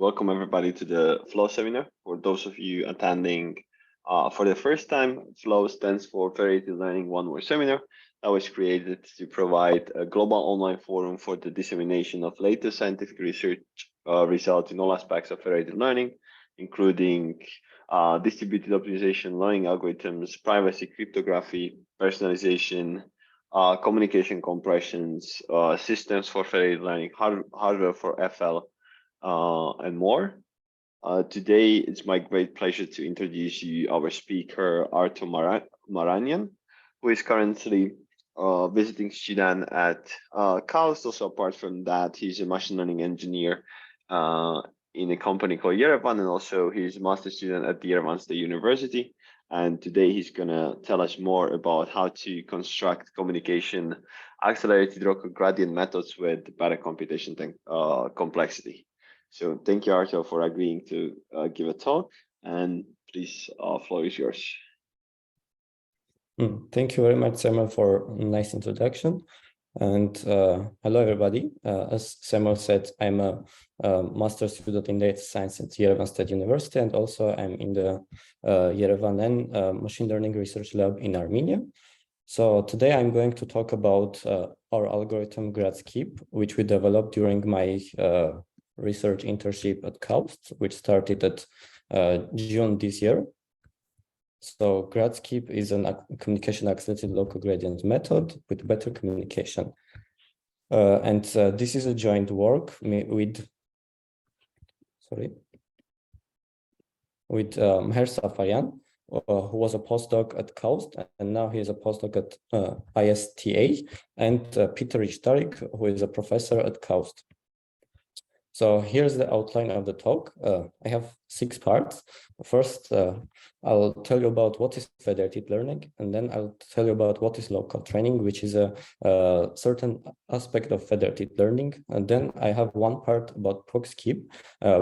Welcome everybody to the Flow seminar. For those of you attending for the first time, Flow stands for Federated Learning One Word Seminar that was created to provide a global online forum for the dissemination of latest scientific research results in all aspects of federated learning, including distributed optimization, learning algorithms, privacy, cryptography, personalization, communication compressions, systems for federated learning, hardware for FL, and more. Today, it's my great pleasure to introduce you our speaker, Arto Maranjyan, who is currently visiting student at KAUST. Also, apart from that, he's a machine learning engineer in a company called Yerevan, and also he's a master student at the Yerevan State University. And today he's gonna tell us more about how to construct communication accelerated local gradient methods with better computation complexity. So thank you, Arto, for agreeing to give a talk, and please, floor is yours. Thank you very much, Samuel, for a nice introduction. And hello, everybody. As Samuel said, I'm a master's student in data science at Yerevan State University, and also I'm in the Yerevan and Machine Learning Research Lab in Armenia. So today I'm going to talk about our algorithm GradSkip, which we developed during my research internship at KAUST, which started at June this year. So GradSkip is a communication accelerated local gradient method with better communication. And this is a joint work with Meher Safarian, who was a postdoc at KAUST, and now he is a postdoc at ISTA, and Peter Ishtarik, who is a professor at KAUST. So here's the outline of the talk. I have 6 parts. First, I'll tell you about what is federated learning, and then I'll tell you about what is local training, which is a certain aspect of federated learning. And then I have one part about ProcSkip,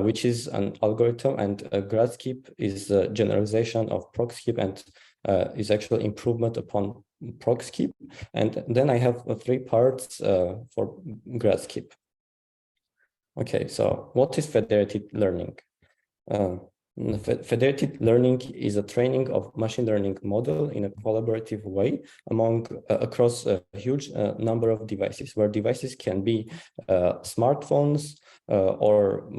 which is an algorithm, and GradSkip is a generalization of ProcSkip and is actually improvement upon ProcSkip. And then I have 3 parts for GradSkip. Okay, so what is federated learning? Federated learning is a training of machine learning model in a collaborative way across a huge number of devices, where devices can be smartphones or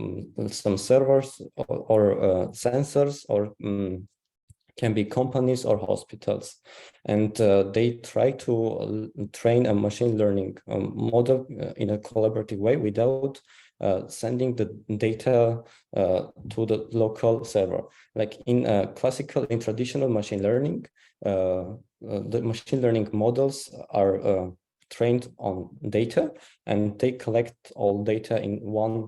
some servers or sensors, or can be companies or hospitals. And they try to train a machine learning model in a collaborative way without sending the data to the local server. Like in traditional machine learning, the machine learning models are trained on data, and they collect all data in one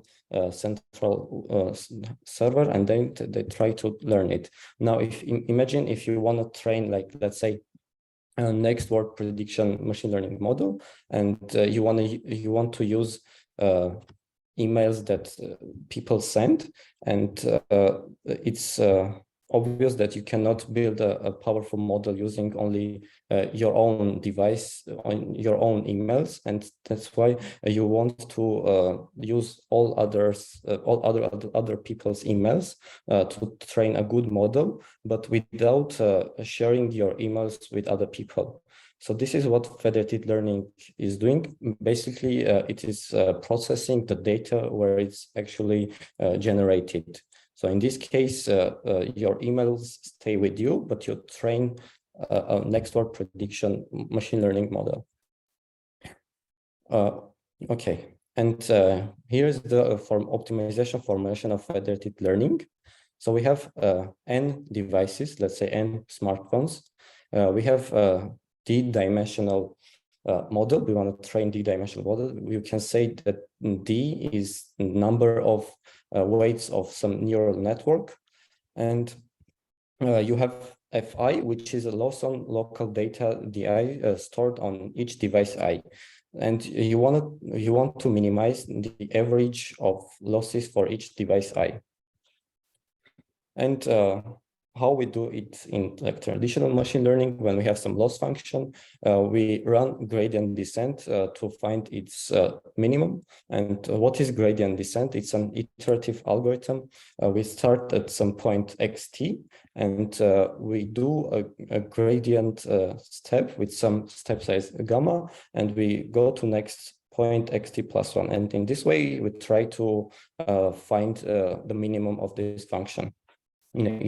central server, and then they try to learn it. Now, imagine if you want to train, like, let's say, a next word prediction machine learning model, and you want to use emails that people send, and it's obvious that you cannot build a powerful model using only your own device on your own emails, and that's why you want to use all other people's emails to train a good model, but without sharing your emails with other people. So this is what federated learning is doing. Basically, it is processing the data where it's actually generated. So in this case, your emails stay with you, but you train a next word prediction machine learning model. Okay, and here's the optimization formulation of federated learning. So we have n devices, let's say n smartphones. We have d-dimensional model. We want to train d-dimensional model. You can say that d is number of weights of some neural network, and you have fi, which is a loss on local data di stored on each device I, and you want to minimize the average of losses for each device I. And how we do it in like traditional machine learning. When we have some loss function, we run gradient descent to find its minimum. And what is gradient descent? It's an iterative algorithm. We start at some point xt, and we do a gradient step with some step size gamma, and we go to next point xt plus 1. And in this way, we try to find the minimum of this function in an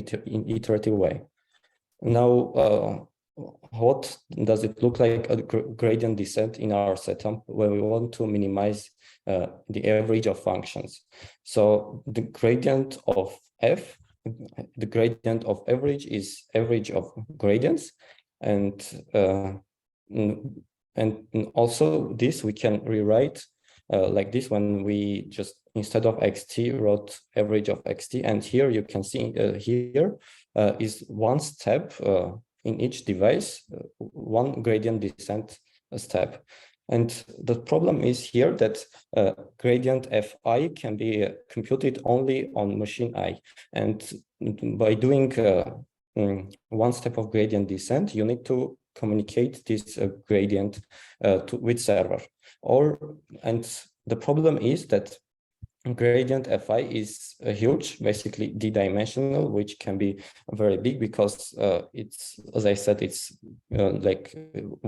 iterative way. Now, what does it look like a gradient descent in our setup where we want to minimize the average of functions? So the gradient of f, the gradient of average is average of gradients, and also this we can rewrite like this when we just instead of xt wrote average of xt, and here you can see here is one step in each device, one gradient descent step. And the problem is here that gradient fi can be computed only on machine I, and by doing one step of gradient descent, you need to communicate this gradient with server. And the problem is that gradient fi is huge, basically d-dimensional, which can be very big because it's, as I said, it's like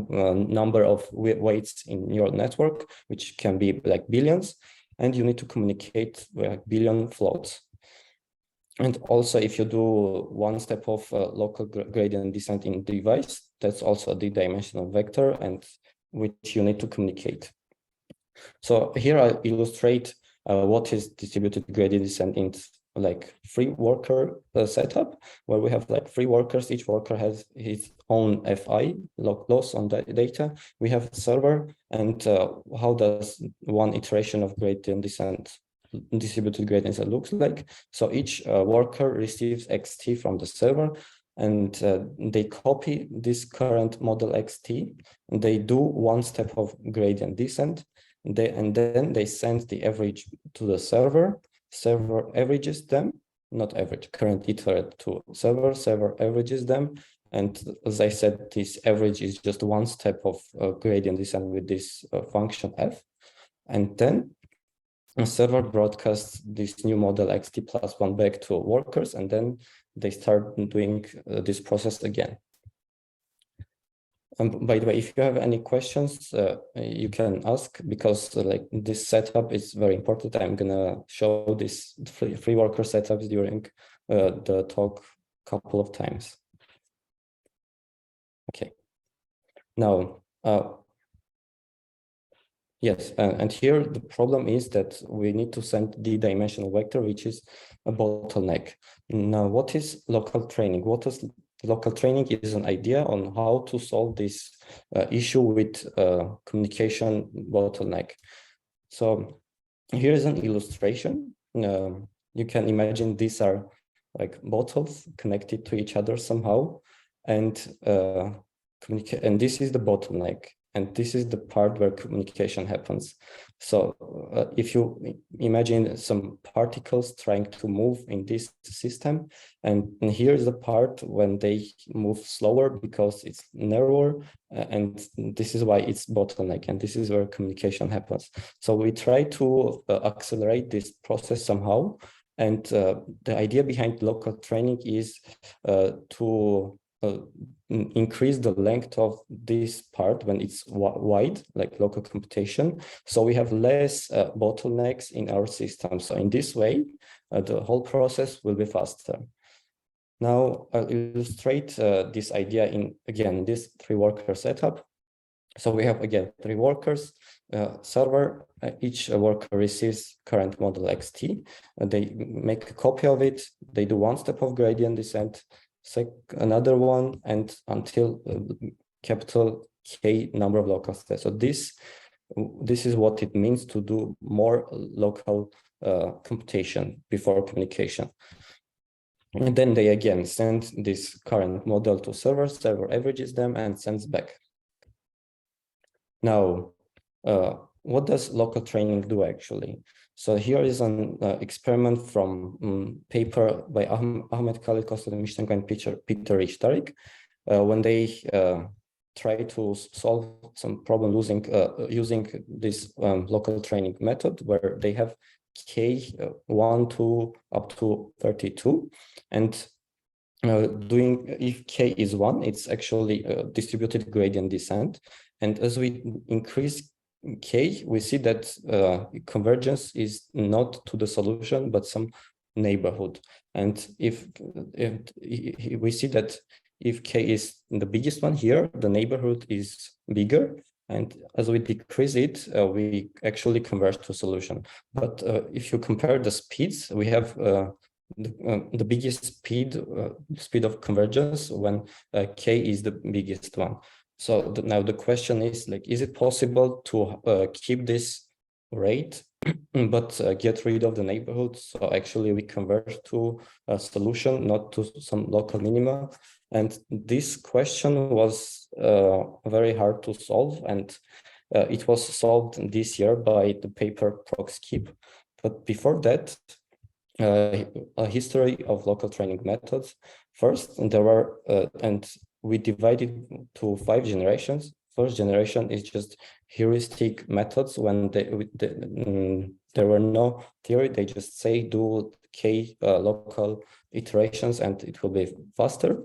number of weights in your network, which can be like billions, and you need to communicate with billion floats. And also, if you do one step of local gradient descent in device, that's also a d-dimensional vector, and which you need to communicate. So here I illustrate what is distributed gradient descent in like free worker setup, where we have like three workers. Each worker has his own fi, loss on the data. We have a server, and how does one iteration of gradient descent, distributed gradient descent looks like? So each worker receives xt from the server, and they copy this current model xt, and they do one step of gradient descent. And then they send the average to the server. Server averages them, not average, current iterate to server. Server averages them. And as I said, this average is just one step of gradient descent with this function f. And then a server broadcasts this new model xt plus 1 back to workers, and then they start doing this process again. By the way, if you have any questions, you can ask, because like this setup is very important. I'm gonna show this free worker setups during the talk a couple of times. Okay. Now, yes, and here the problem is that we need to send the dimensional vector, which is a bottleneck. Now, what is local training? Local training is an idea on how to solve this issue with communication bottleneck. So here is an illustration. You can imagine these are like bottles connected to each other somehow, and this is the bottleneck. And this is the part where communication happens. So if you imagine some particles trying to move in this system, and here is the part when they move slower because it's narrower, and this is why it's bottleneck, and this is where communication happens. So we try to accelerate this process somehow. And the idea behind local training is to increase the length of this part when it's wide, like local computation, so we have less bottlenecks in our system. So in this way, the whole process will be faster. Now I'll illustrate this idea in, again, this three worker setup. So we have, again, three workers, server, each worker receives current model xt, they make a copy of it, they do one step of gradient descent, another one, and until capital K number of local steps. So this is what it means to do more local computation before communication. And then they again send this current model to server, server averages them and sends back. Now, what does local training do actually? So here is an experiment from paper by Ahmed Khalid, Kostas Mishchenko, and Peter Richtarik, when they try to solve some problem using this local training method, where they have K1 to up to 32, and if K is 1, it's actually distributed gradient descent. And as we increase K, we see that convergence is not to the solution, but some neighborhood. And if we see that if K is the biggest one here, the neighborhood is bigger. And as we decrease it, we actually converge to solution. But if you compare the speeds, we have the biggest speed of convergence when K is the biggest one. So now the question is, like, is it possible to keep this rate but get rid of the neighborhood? So actually we converge to a solution, not to some local minima. And this question was very hard to solve, and it was solved this year by the paper ProcSkip. But before that, a history of local training methods. First, there were, and we divided to 5 generations. First generation is just heuristic methods. When there were no theory, they just say do K local iterations and it will be faster.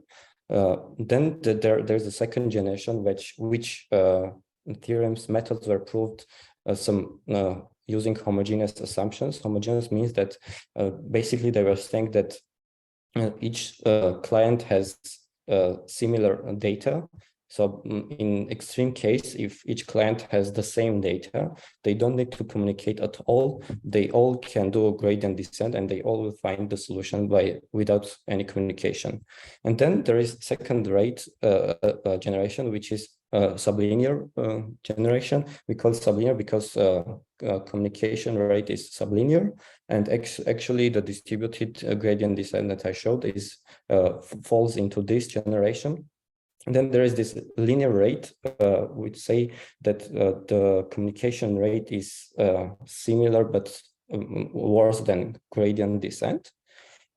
Then there's a second generation which theorems, methods were proved using homogeneous assumptions. Homogeneous means that basically they were saying that each client has similar data. So in extreme case, if each client has the same data, they don't need to communicate at all. They all can do a gradient descent and they all will find the solution without any communication. And then there is second rate generation, which is sublinear generation. We call it sublinear because communication rate is sublinear, and actually the distributed gradient descent that I showed is falls into this generation. And then there is this linear rate, which say that the communication rate is similar but worse than gradient descent.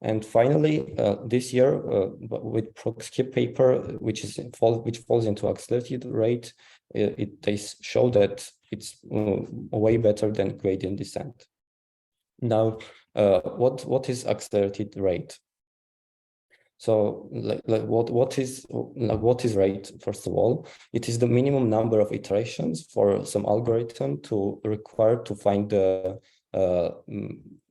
And finally, this year, with ProcSkip paper, which falls into accelerated rate, they show that it's way better than gradient descent. Now, what is accelerated rate? So, what is rate? First of all, it is the minimum number of iterations for some algorithm to require to find the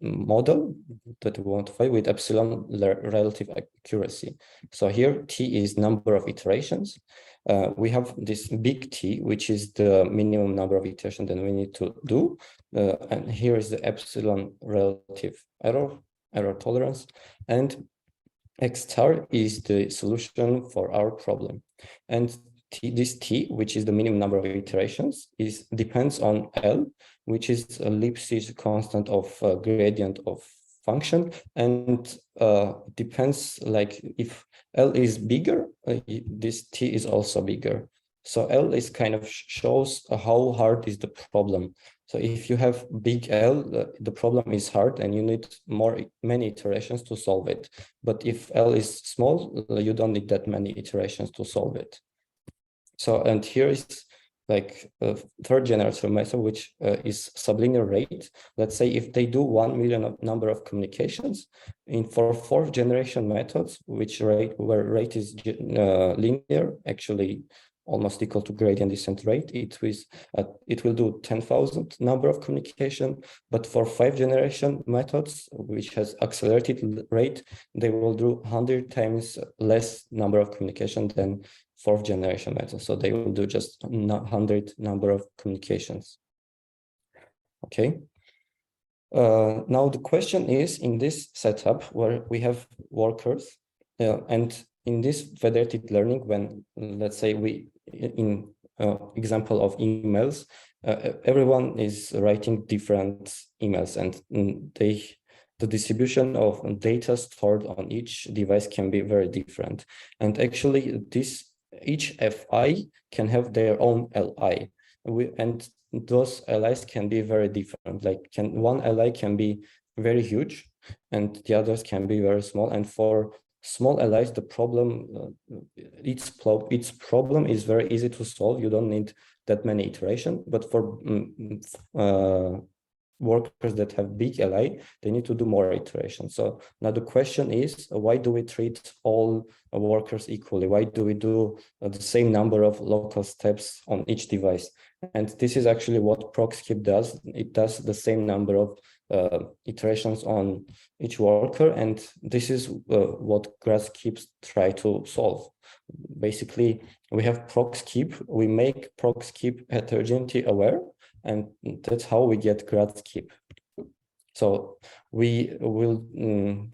model that we want to find with epsilon relative accuracy. So here T is number of iterations. We have this big T, which is the minimum number of iterations that we need to do. And here is the epsilon relative error tolerance. And X star is the solution for our problem. And this T, which is the minimum number of iterations, depends on L, which is a Lipschitz constant of gradient of function, and depends, like, if L is bigger, this T is also bigger. So L is kind of shows how hard is the problem. So if you have big L, the problem is hard and you need many iterations to solve it. But if L is small, you don't need that many iterations to solve it. So, and here is like a third generation method, which is sublinear rate. Let's say if they do 1 million number of communications, for fourth generation methods, where rate is linear, actually almost equal to gradient descent rate, it will do 10,000 number of communication. But for 5th generation methods, which has accelerated rate, they will do 100 times less number of communication than 4th generation methods. So they will do just 100 number of communications. Okay. Now the question is, in this setup where we have workers, and in this federated learning, when, let's say, in example of emails, everyone is writing different emails, and the distribution of data stored on each device can be very different. And actually, each FI can have their own LI. and those LIs can be very different. Like one LI can be very huge, and the others can be very small. And for small LIs, the problem, its problem is very easy to solve. You don't need that many iterations. But for workers that have big LI, they need to do more iterations. So now the question is, why do we treat all workers equally? Why do we do the same number of local steps on each device? And this is actually what ProcSkip does. It does the same number of iterations on each worker, and this is what GradSkip try to solve. Basically, we have ProcSkip. We make ProcSkip heterogeneity aware, and that's how we get GradSkip. So we will,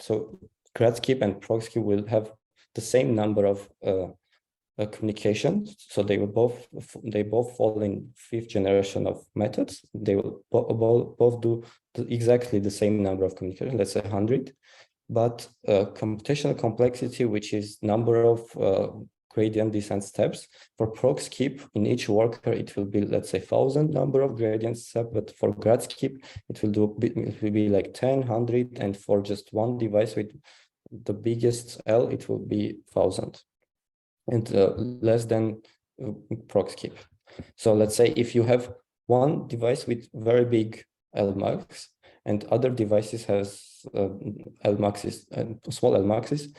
so GradSkip and ProcSkip will have the same number of communications. So they both fall in 5th generation of methods. They will both do exactly the same number of communications, let's say 100. But computational complexity, which is number of gradient descent steps, for ProcSkip in each worker it will be, let's say, 1,000 number of gradient steps, but for GradSkip it will be like 10, 100, and for just one device with the biggest L it will be 1,000 and less than ProcSkip. So let's say if you have one device with very big Lmax and other devices has Lmaxes and small Lmaxes,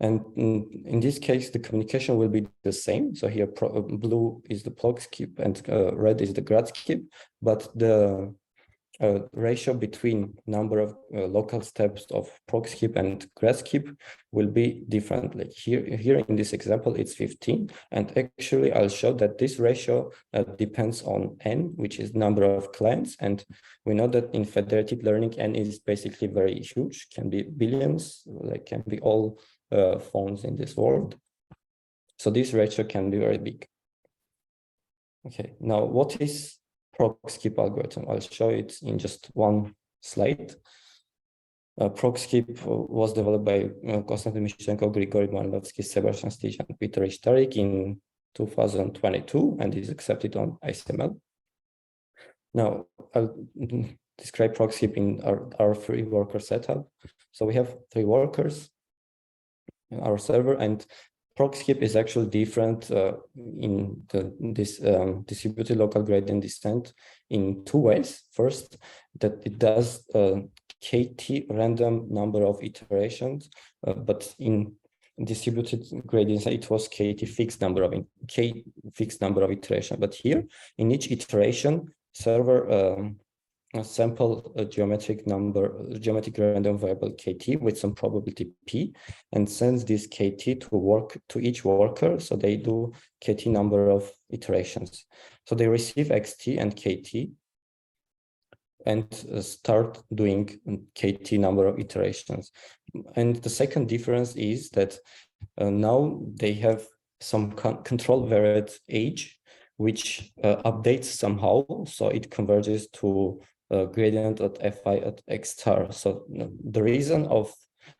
and in this case, the communication will be the same. So here, blue is the ProcSkip and red is the GradSkip, but the ratio between number of local steps of ProcSkip and GradSkip will be different. Like here in this example, it's 15. And actually, I'll show that this ratio depends on N, which is number of clients. And we know that in federated learning, N is basically very huge, can be billions, like can be all phones in this world. So this ratio can be very big. Okay, now what is ProcSkip algorithm? I'll show it in just one slide. ProcSkip was developed by Konstantin Mischenko, Grigory Malinowski, Sebastian Stich, and Peter Ishtarik in 2022, and is accepted on ICML. Now, I'll describe ProcSkip in our 3 worker setup. So we have 3 workers in our server, and ProcSkip is actually different in this distributed local gradient descent in 2 ways. First, that it does KT random number of iterations, but in distributed gradients it was KT fixed number of iterations. But here, in each iteration, server sample a geometric random variable KT with some probability P, and sends this KT to each worker. So they do KT number of iterations. So they receive XT and KT and start doing KT number of iterations. And the second difference is that now they have some control variable age, which updates somehow. So it converges to gradient at Fi at X star. So the reason of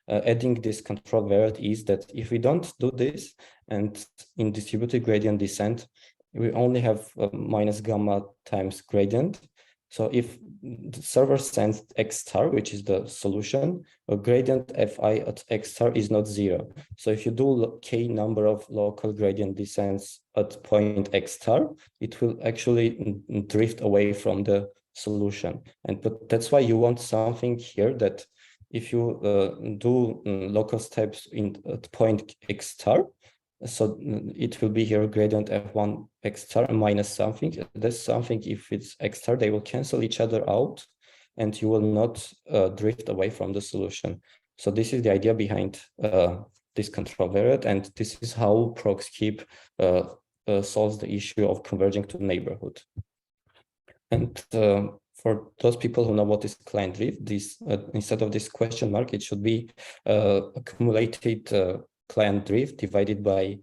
adding this control variable is that if we don't do this, and in distributed gradient descent, we only have minus gamma times gradient. So if the server sends X star, which is the solution, a gradient Fi at X star is not 0. So if you do K number of local gradient descents at point X star, it will actually drift away from the solution. But that's why you want something here that if you do local steps at point X star, so it will be here gradient F1 X star minus something. That's something, if it's X star, they will cancel each other out and you will not drift away from the solution. So this is the idea behind this control variable, and this is how ProcSkip solves the issue of converging to neighborhood. And for those people who know what is client drift, this instead of this question mark, it should be accumulated client drift divided by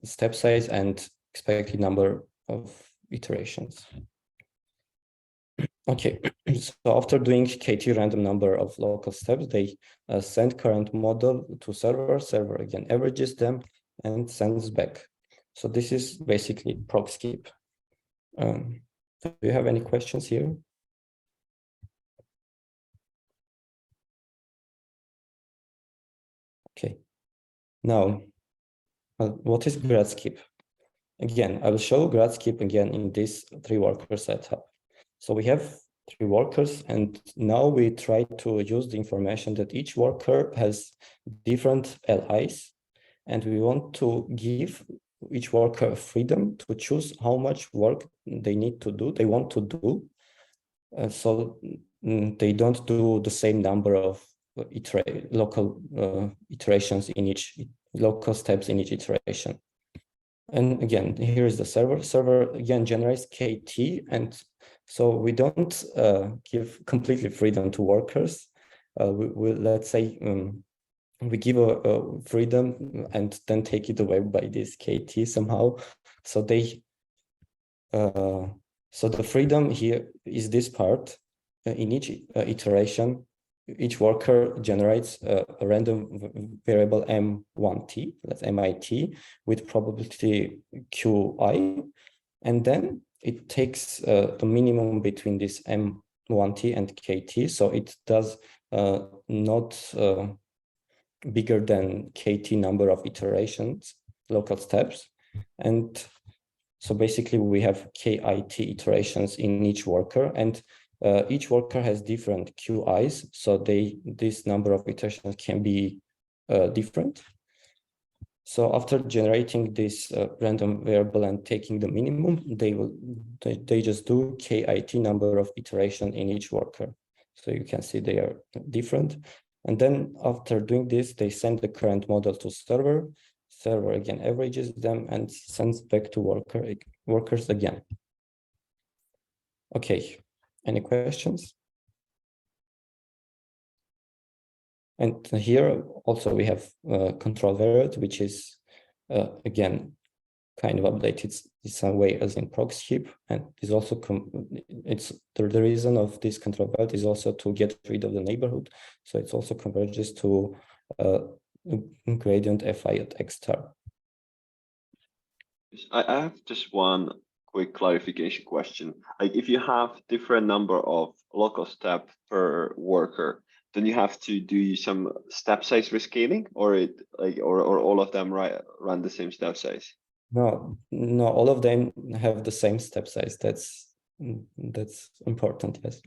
step size and expected number of iterations. Okay, so after doing KT random number of local steps, they send current model to server again averages them and sends back. So this is basically ProcSkip. Do you have any questions here? Okay. Now, what is GradSkip? Again, I will show GradSkip again in this 3-worker setup. So we have 3 workers, and now we try to use the information that each worker has different LIs, and we want to give each worker freedom to choose how much work they need to do, they want to do. So they don't do the same number of local iterations in each local steps in each iteration. And again, here is the server. Server again generates KT, and so we don't give completely freedom to workers. Let's say we give a freedom and then take it away by this KT somehow. So they so the freedom here is this part. In each iteration, each worker generates a random variable M1t, that's MIT, with probability Qi, and then it takes the minimum between this M1t and KT, so it does not bigger than KT number of iterations, local steps, and so basically we have KIT iterations in each worker, and each worker has different QIs, so this number of iterations can be different. So after generating this random variable and taking the minimum, they just do KIT number of iteration in each worker. So you can see they are different. And then after doing this, they send the current model to server. Server again averages them and sends back to workers again. Okay, any questions? And here also we have control variable, which is again kind of updated in some way as in ProcSkip, and is also it's the reason of this control variable is also to get rid of the neighborhood. So it also converges to gradient fi at x star. I have just one quick clarification question. Like if you have different number of local step per worker, then you have to do some step size rescaling, or or all of them run the same step size? No, all of them have the same step size. That's important, yes.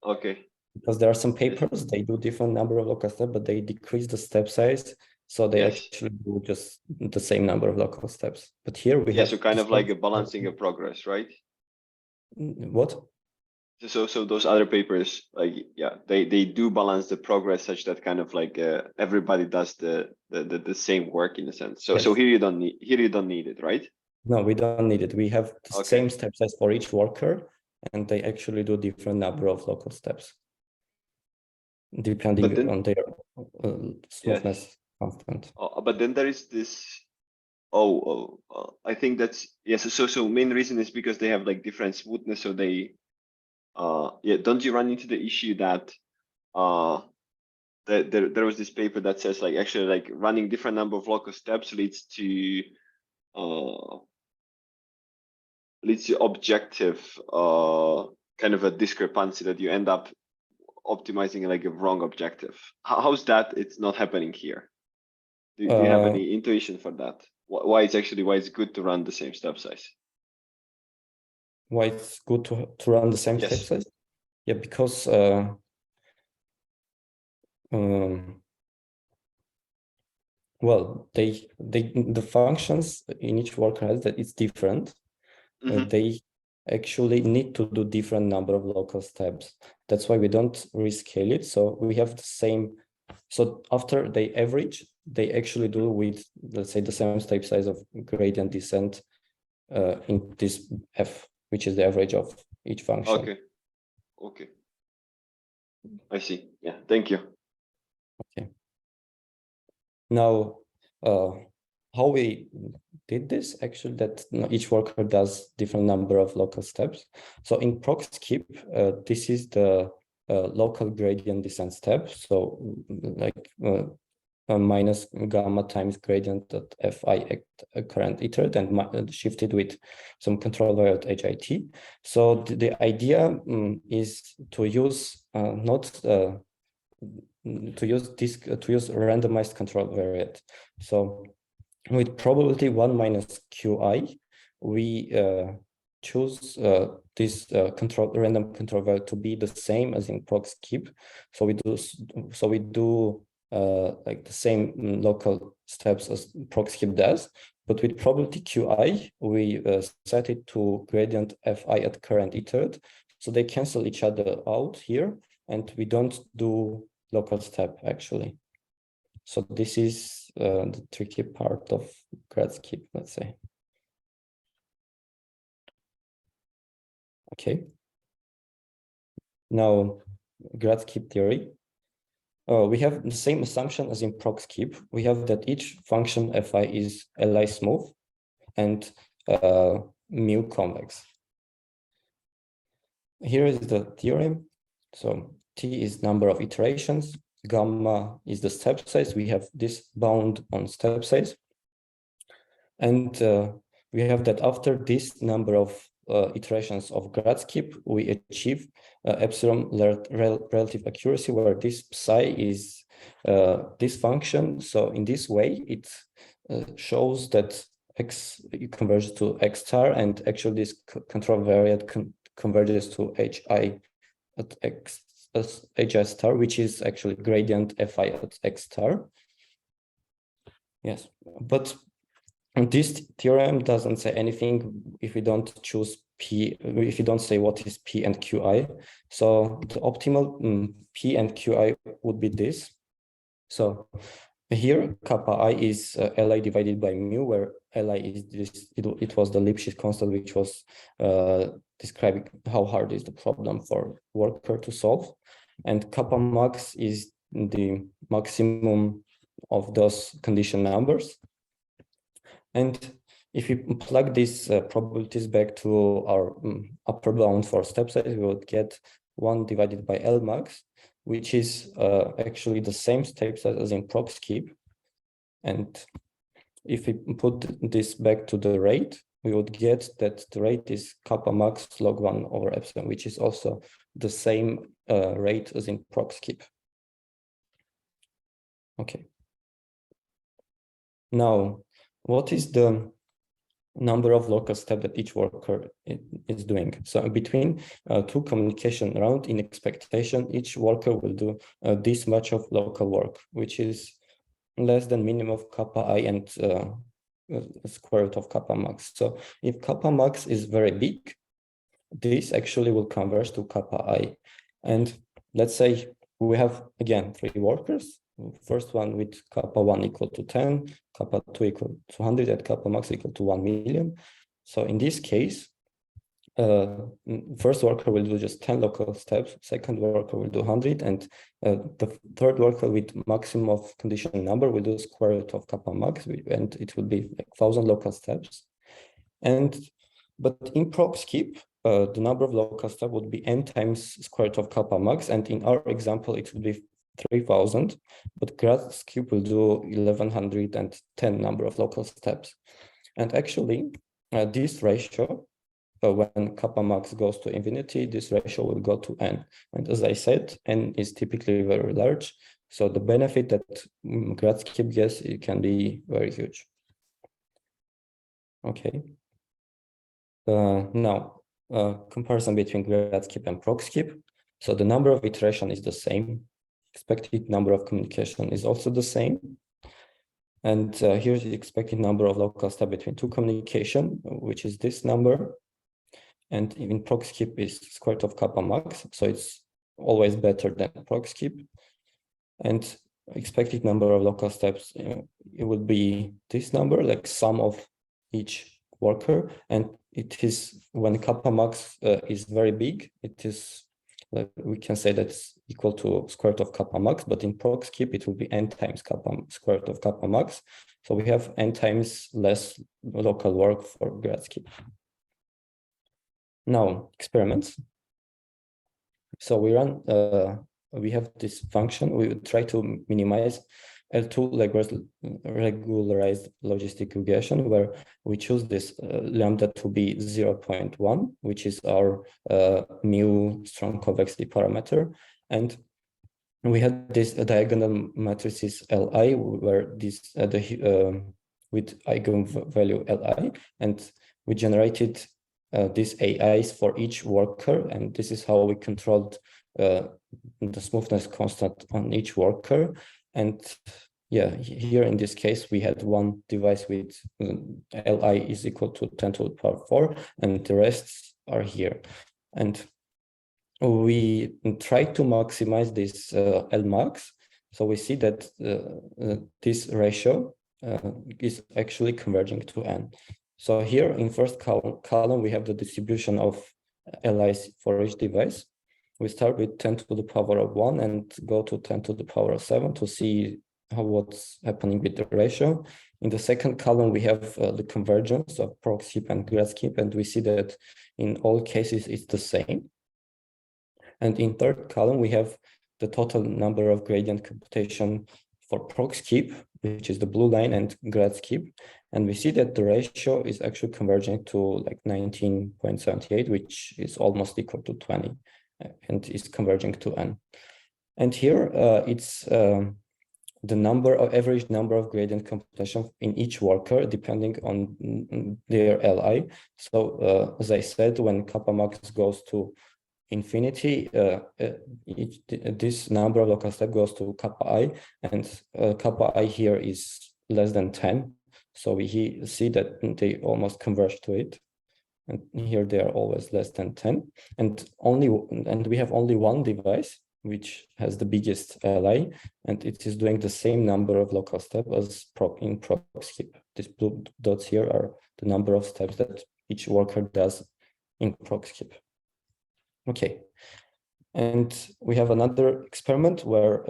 Okay. Because there are some papers, they do different number of local steps, but they decrease the step size. So they actually do just the same number of local steps. But here we have so kind of like a balancing of progress, right? What? So those other papers, like they do balance the progress such that kind of like everybody does the same work in a sense. So Yes. so here you don't need it, right? No, we don't need it. We have the same step size for each worker, and they actually do different number of local steps depending on their smoothness constant. But then there is this. I think that's yes. So main reason is because they have like different smoothness. So they, don't you run into the issue that there was this paper that says like actually like running different number of local steps leads to objective kind of a discrepancy that you end up optimizing like a wrong objective. How's that? It's not happening here. Do you have any intuition for that? Why it's good to run the same step size? Why it's good to run the same step size? Yeah, because well, the functions in each worker has that it's different. They actually need to do different number of local steps. That's why we don't rescale it. So we have the same. So after they average, they actually do with, let's say, the same step size of gradient descent in this f, which is the average of each function. Okay. I see. Yeah. Thank you. Okay. Now, how we did this actually, that each worker does different number of local steps. So in ProcSkip, this is the local gradient descent step. So like minus gamma times gradient at fi at current iterate and shifted with some control variable at HIT. So the idea is to use to use randomized control variable. So with probability 1 minus qi, we choose this random control variable to be the same as in ProcSkip. So we do like the same local steps as ProcSkip does, but with probability qi, we set it to gradient fi at current iterate. So they cancel each other out here, and we don't do local step actually. So this is the tricky part of GradSkip, let's say. Okay. Now, GradSkip theory. We have the same assumption as in ProcSkip. We have that each function fi is Li smooth and mu convex. Here is the theorem. So T is number of iterations. Gamma is the step size. We have this bound on step size. And we have that after this number of iterations of GradSkip, we achieve epsilon relative accuracy, where this psi is this function. So in this way, it shows that x converges to x star, and actually this control variable converges to hi at x as hi star, which is actually gradient fi at x star. Yes, but this theorem doesn't say anything if we don't choose P, if you don't say what is P and QI. So the optimal P and QI would be this. So here kappa I is Li divided by mu, where Li is this, it was the Lipschitz constant, which was describing how hard is the problem for worker to solve. And kappa max is the maximum of those condition numbers. And if we plug these probabilities back to our upper bound for step size, we would get 1 divided by L max, which is actually the same step size as in ProcSkip. And if we put this back to the rate, we would get that the rate is kappa max log 1 over epsilon, which is also the same rate as in ProcSkip. Okay. Now, what is the number of local steps that each worker is doing? So between two communication rounds in expectation, each worker will do this much of local work, which is less than minimum of kappa I and square root of kappa max. So if kappa max is very big, this actually will converge to kappa I. And let's say we have, again, 3 workers. First one with kappa 1 equal to 10, kappa 2 equal to 100, and kappa max equal to 1 million. So in this case, first worker will do just 10 local steps, second worker will do 100, and the third worker with maximum of condition number will do square root of kappa max, and it will be like 1,000 local steps. But in ProcSkip, the number of local steps would be n times square root of kappa max, and in our example, it would be 3,000, but GradSkip will do 1,110 number of local steps. And actually, this ratio, when kappa max goes to infinity, this ratio will go to n. And as I said, n is typically very large. So the benefit that GradSkip gets, it can be very huge. Okay. Now, comparison between GradSkip and ProcSkip. So the number of iteration is the same. Expected number of communication is also the same. And here's the expected number of local steps between 2 communication, which is this number. And even ProcSkip is square root of kappa max, so it's always better than ProcSkip. And expected number of local steps, it would be this number, like sum of each worker. And it is, when kappa max is very big, it is, we can say that's equal to square root of kappa max, but in ProcSkip, it will be n times kappa square root of kappa max. So we have n times less local work for GradSkip. Now, experiments. So we run, we have this function, we would try to minimize L2 regularized logistic regression, where we choose this lambda to be 0.1, which is our mu strong convexity parameter. And we had this diagonal matrices Li, where this with eigenvalue Li, and we generated these AIs for each worker, and this is how we controlled the smoothness constant on each worker. And yeah, here in this case, we had one device with Li is equal to 10 to the power 4, and the rest are here. And we try to maximize this Lmax. So we see that this ratio is actually converging to N. So here in first column, we have the distribution of LIs for each device. We start with 10 to the power of 1 and go to 10 to the power of 7 to see what's happening with the ratio. In the second column, we have the convergence of ProcSkip and GradSkip, and we see that in all cases it's the same. And in third column, we have the total number of gradient computation for ProcSkip, which is the blue line, and GradSkip. And we see that the ratio is actually converging to like 19.78, which is almost equal to 20, and is converging to N. And here it's the average number of gradient computation in each worker, depending on their Li. So as I said, when kappa max goes to infinity, this number of local step goes to kappa I, and kappa I here is less than 10. So we see that they almost converge to it. And here they are always less than 10. And we have only one device which has the biggest Li, and it is doing the same number of local steps as in ProcSkip. These blue dots here are the number of steps that each worker does in ProcSkip. Okay, and we have another experiment where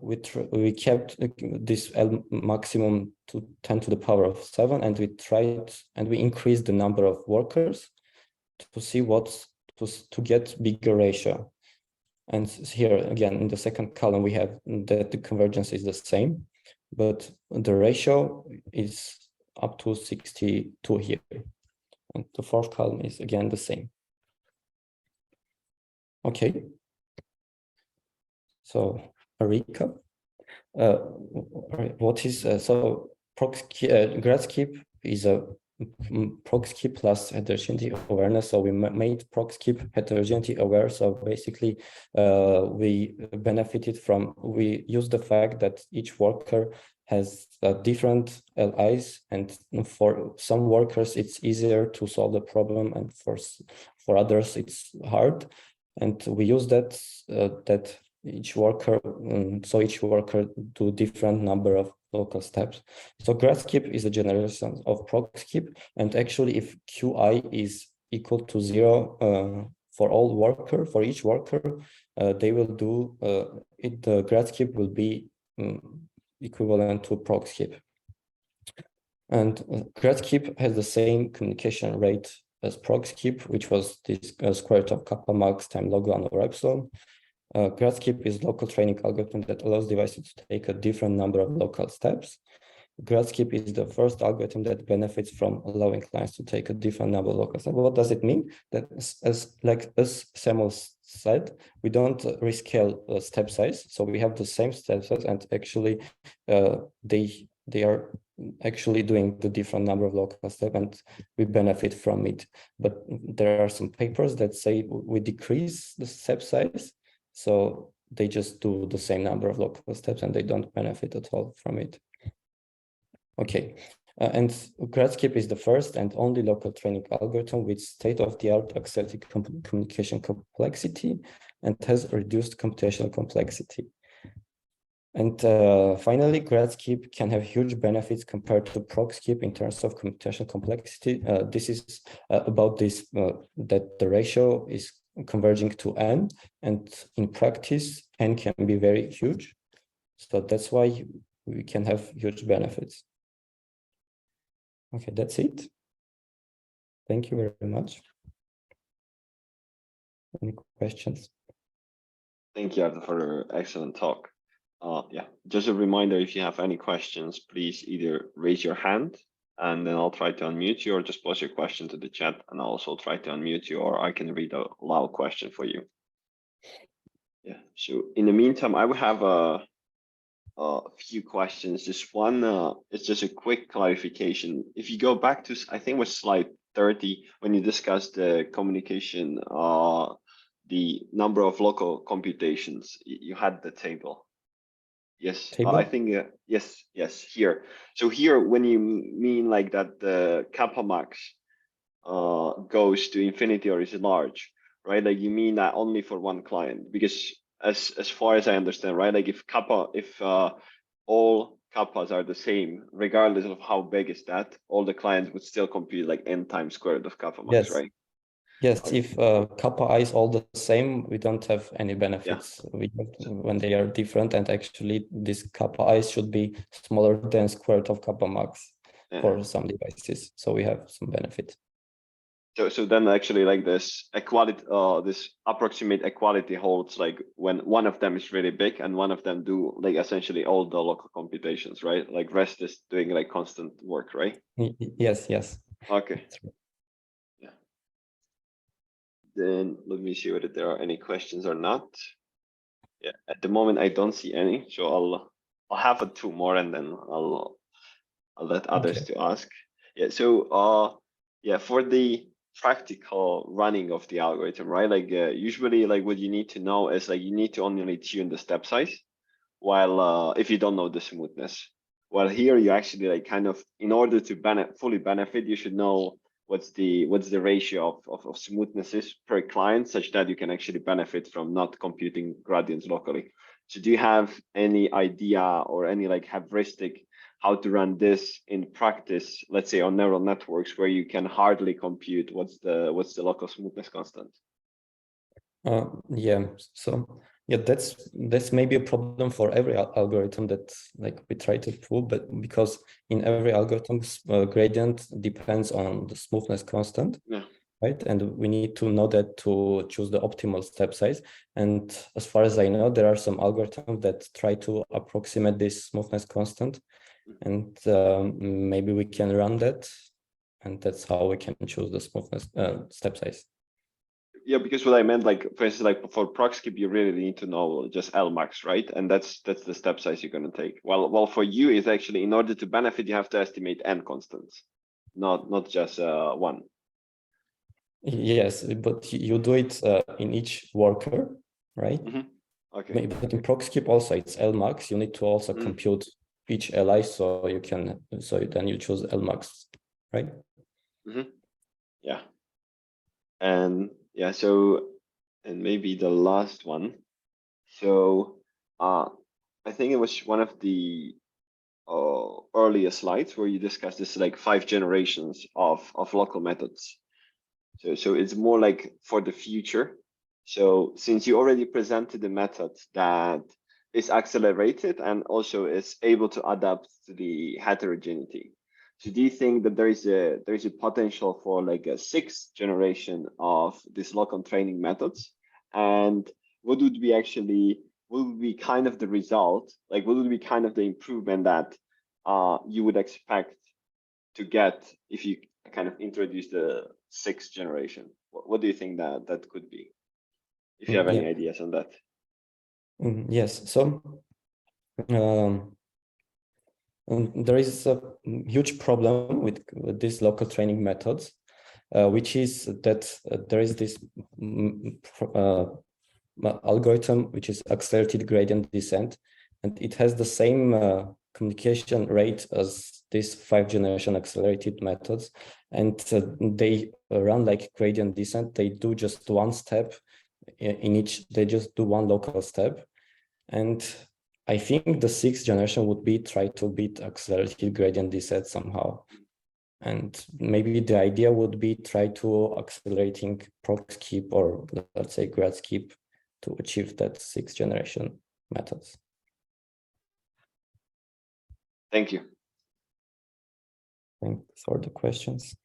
we kept this L maximum to 10 to the power of 7, and we increased the number of workers to see to get bigger ratio. And here again in the second column we have that the convergence is the same, but the ratio is up to 62 here, and the fourth column is again the same. Okay, so a recap. What is so GradSkip is a ProcSkip plus heterogeneity awareness. So we made ProcSkip heterogeneity aware. So basically, we used the fact that each worker has different LIs, and for some workers it's easier to solve the problem, and for others it's hard. And we use that each worker do different number of local steps. So GradSkip is a generation of ProcSkip, and actually if Qi is equal to 0 for each worker, they will do the GradSkip will be equivalent to ProcSkip. And GradSkip has the same communication rate as ProcSkip, which was this square root of kappa max times log 1 over epsilon. GradSkip is local training algorithm that allows devices to take a different number of local steps. GradSkip is the first algorithm that benefits from allowing clients to take a different number of local steps. What does it mean? That as Samuel said, we don't rescale step size. So we have the same step size, and actually they are actually doing the different number of local steps, and we benefit from it. But there are some papers that say we decrease the step size, so they just do the same number of local steps and they don't benefit at all from it. Okay, and GradSkip is the first and only local training algorithm with state-of-the-art accelerated communication complexity and has reduced computational complexity. And finally, GradSkip can have huge benefits compared to ProcSkip in terms of computational complexity. This is about this, that the ratio is converging to N, and in practice, N can be very huge. So that's why we can have huge benefits. Okay, that's it. Thank you very much. Any questions? Thank you, Arto, for your excellent talk. Yeah, just a reminder, if you have any questions, please either raise your hand and then I'll try to unmute you, or just post your question to the chat and I'll also try to unmute you, or I can read a loud question for you. Yeah, so in the meantime, I will have a few questions. Just one, it's just a quick clarification. If you go back to, I think it was slide 30, when you discussed the communication, the number of local computations, you had the table. Yes, I think yes, here. So here, when you mean like that, the kappa max goes to infinity or is large, right? Like you mean that only for one client, because as far as I understand, right? Like if all kappas are the same, regardless of how big is that, all the clients would still compute like n times square root of kappa max, Yes. right? Yes, Okay. if kappa I is all the same, we don't have any benefits. We have when they are different, and actually this kappa I should be smaller than square root of kappa max for some devices. So we have some benefit. So then actually like this equality, this approximate equality holds like when one of them is really big and one of them do like essentially all the local computations, right? Like rest is doing like constant work, right? Yes. Okay. Yeah. Then let me see whether there are any questions or not. Yeah, at the moment I don't see any, so I'll have two more and then I'll let others to ask. Yeah, so yeah, for the practical running of the algorithm, right? Like usually like what you need to know is like you need to only tune the step size, while if you don't know the smoothness. While here you actually like kind of, in order to fully benefit, you should know what's the ratio of smoothnesses per client, such that you can actually benefit from not computing gradients locally. So do you have any idea or any like heuristic how to run this in practice, let's say on neural networks where you can hardly compute what's the local smoothness constant? Yeah, so yeah, that's maybe a problem for every algorithm that like we try to prove, but because in every algorithm, gradient depends on the smoothness constant. Yeah. Right, and we need to know that to choose the optimal step size. And as far as I know, there are some algorithms that try to approximate this smoothness constant, and maybe we can run that, and that's how we can choose the smoothness step size. Yeah, because what I meant, like for instance, like for ProcSkip, you really need to know just Lmax, right? And that's the step size you're going to take. Well, for you, is actually in order to benefit, you have to estimate n constants, not just one. Yes, but you do it in each worker, right? Okay. But in ProcSkip also it's Lmax. You need to also compute each Li, so you can then you choose Lmax, right? Yeah. And yeah, so and maybe the last one. So I think it was one of the earlier slides where you discussed this like 5 generations of local methods. So it's more like for the future. So since you already presented a method that is accelerated and also is able to adapt to the heterogeneity, so do you think that there is a potential for like a 6th generation of these local training methods? And what would be kind of the result? Like what would be kind of the improvement that you would expect to get if you kind of introduce the 6th generation? What do you think that could be? If you have any ideas on that. Yes, so there is a huge problem with these local training methods, which is that there is this algorithm which is accelerated gradient descent, and it has the same communication rate as these 5 generation accelerated methods, and they run like gradient descent. They do just one step in each, they just do one local step. And I think the 6th generation would be try to beat accelerated gradient descent somehow. And maybe the idea would be try to accelerating ProcSkip, or let's say GradSkip, to achieve that 6th generation methods. Thank you. Thanks for the questions.